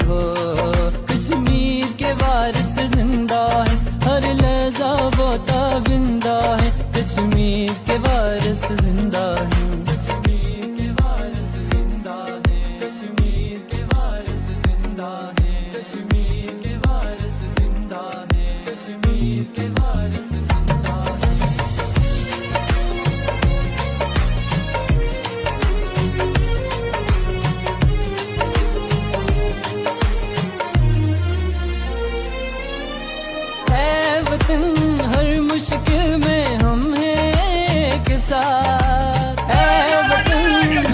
हो। कश्मीर के वारिस जिंदा है, हर लहजा वो ताबिंदा है। कश्मीर के वारिस जिंदा है, कश्मीर के वारिस जिंदा है, कश्मीर के वारिस जिंदा है, कश्मीर के वारिस जिंदा है, कश्मीर के वारिस जिंदा है। है वतन हर मुश्किल में हम हैं एक साथ, है वतन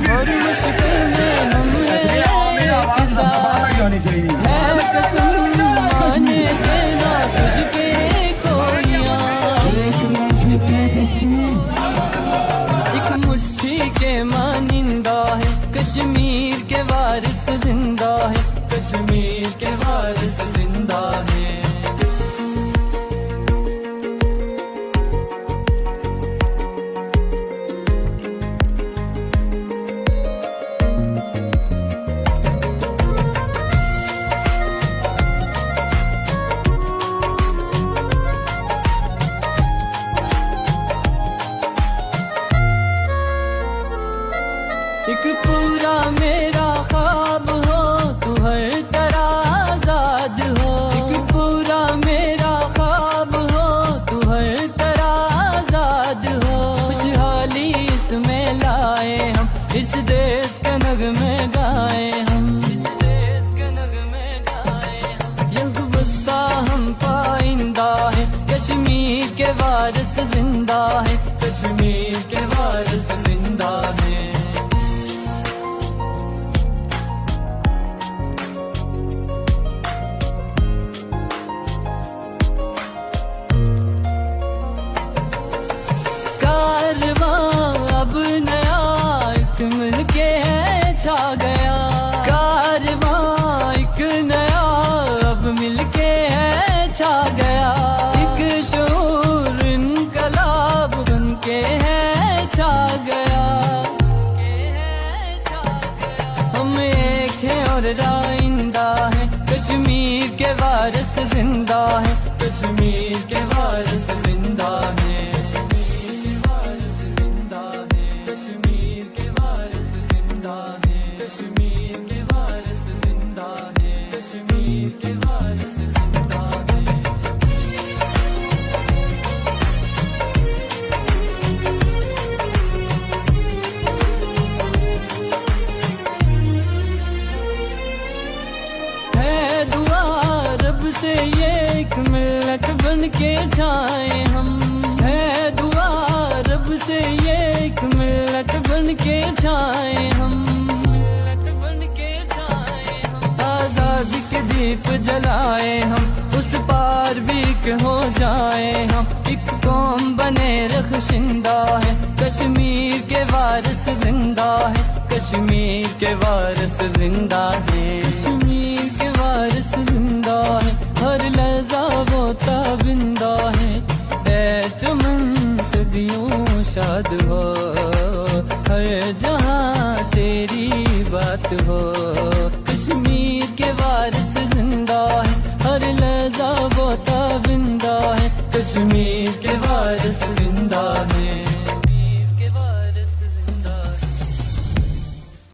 हर मुश्किल में हम हैं एक साथ। है कसम माने देना तुझ पे कोई एक मुट्ठी के मानिंदा है। कश्मीर के वारिस जिंदा है, कश्मीर के वारिस जिंदा है। एक पूरा मेरा ख्वाब हो, तू हर तरह आजाद हो। एक पूरा मेरा ख्वाब हो, तू हर तरह आजाद हो। खुशहाली इसमें लाए हम, इस देश के नगमे गाए हम, इस देश के नगमे गाए हम। यह बस्ता हम पाइंदा है, कश्मीर के वारिस जिंदा है, कश्मीर के वारिस जिंदा है। अब नया एक मिलके है छा गया, कारवां एक नया अब मिलके है छा गया। एक शूर इनकलाब बनके है छा गया, हम एक है और राइंदा है। कश्मीर के वारिस जिंदा है, कश्मीर के वारिस जिंदा है। कश्मीर के वारिस जिंदा है, कश्मीर के वारिस जिंदा है। है दुआ रब से ये एक मिल्लत बन के जाए हम, है दुआ रब से ये एक मिल्लत बन के जाए हम। आजादी के दीप जलाए हम, उस पार भी के हो जाए हम। एक कौम बने रख्शिंदा है, कश्मीर के वारिस जिंदा है, कश्मीर के वारिस जिंदा है, कश्मीर के वारिस जिंदा है। हर लहजा वो ताबिंदा है, ऐ चमन सदियों शाद हो, हर जहां तेरी बात हो। कश्मीर के वारिस जिंदा है, हर लहजा वो ताबिंदा है, कश्मीर के वारिस